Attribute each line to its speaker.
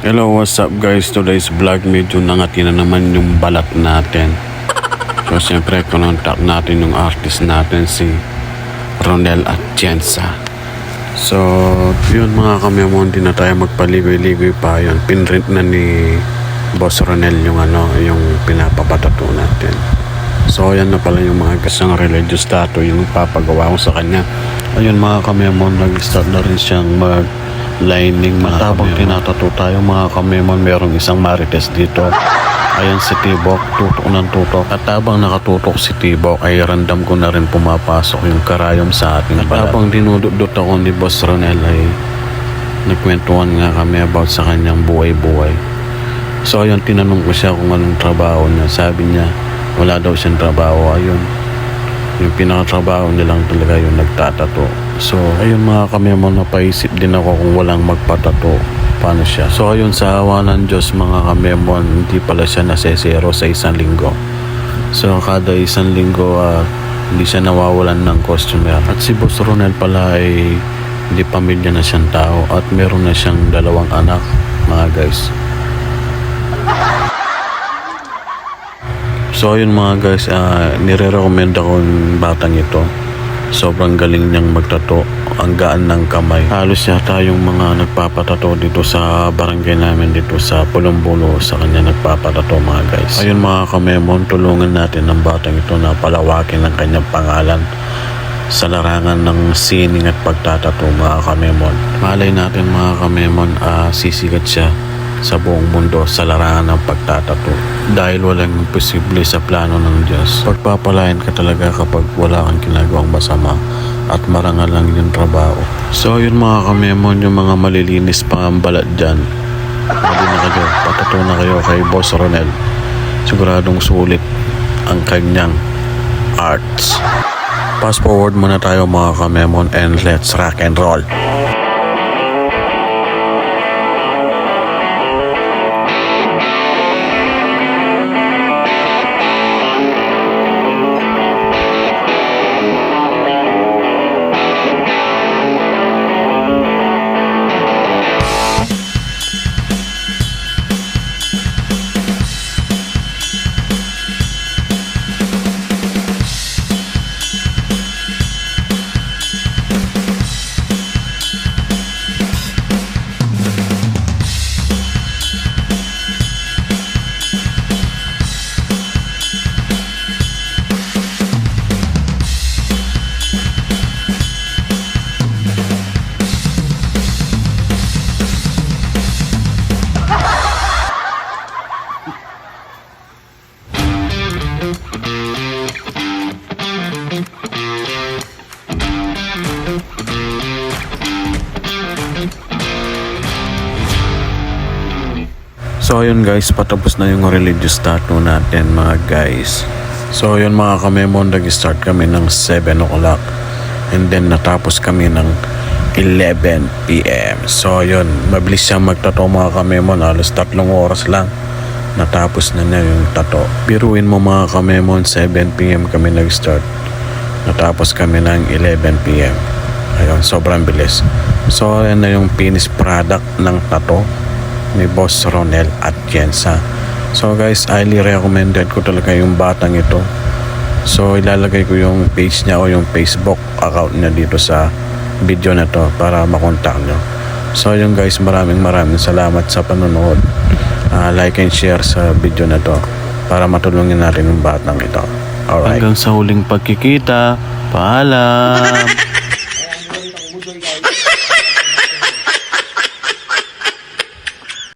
Speaker 1: Hello, what's up guys? Today's vlog medyo nangati na naman yung balat natin. So siyempre kinontak natin yung artist natin si Ronel Atienza. So yun mga kamemo, hindi na tayo magpaligoy-ligoy pa yun. Pinrint na ni Boss Ronel yung yung pinapapatato natin. So yan na pala yung mga gasang religious tattoo yung papagawa ko sa kanya. Ayun mga kamemo, nag-start na rin siyang lining. Matabang tinatato tayo mga kamemon. Merong isang marites dito. Ayan si Tibok, tutok ng tutok. At habang nakatutok si Tibok ay random ko na rin pumapasok yung karayom sa ating balat. At habang dinududot ako ni Boss Ronel ay nagkwentuhan nga kami about sa kanyang buhay-buhay. So ayun, tinanong ko siya kung anong trabaho niya. Sabi niya wala daw siyang trabaho. Ayun, yung pinakatrabaho niya lang talaga yung nagtatato. So ayun mga kamemo, napaisip din ako kung walang magpatato, paano siya. So ayun, sa awa ng Diyos mga kamemo, hindi pala siya nasesero sa isang linggo. So kada isang linggo hindi siya nawawalan ng customer. At si Boss Ronel pala ay hindi pamilya na siyang tao at meron na siyang 2 anak mga guys. So ayun mga guys, nire-recommend ako yung batang ito. Sobrang galing niyang magtato, ang gaan ng kamay. Halos yata yung mga nagpapatato dito sa barangay namin dito sa Pulumbulo, sa kanya nagpapatato mga guys. Ayun mga kamemon, tulungan natin ang batang ito na palawakin ang kanyang pangalan sa larangan ng sining at pagtatato mga kamemon. Malay natin mga kamemon, sisikat siya sa buong mundo sa larangan ng pagtatato. Dahil walang imposible sa plano ng Diyos. Pagpapalain ka talaga kapag wala kang ginagawang masama at marangal lang yung trabaho. So yun mga kamemon, yung mga malilinis pa ang balat dyan, pwede na kayo, patato na kayo kay Boss Ronel. Siguradong sulit ang kanyang arts. Fast forward muna tayo mga kamemon and let's rock and roll. So ayun guys, patapos na yung religious tattoo natin mga guys. So ayun mga kamemon, nag-start kami ng 7 o'clock and then natapos kami ng 11 PM. So ayun, mabilis siyang magtato mga kamemon, halos 3 oras lang natapos na niya yung tato. Biruin mo mga kamemon, 7 PM kami nag-start, natapos kami ng 11 PM. Ayun, sobrang bilis. So ayan na yung finished product ng tato ni Boss Ronel Atienza. So guys, highly recommended ko talaga yung batang ito. So ilalagay ko yung page niya o yung Facebook account niya dito sa video na to para makontak nyo. So yun guys, maraming salamat sa panonood. Like and share sa video na to para matulungin natin yung batang ito. Alright. Hanggang sa huling pagkikita, paalam!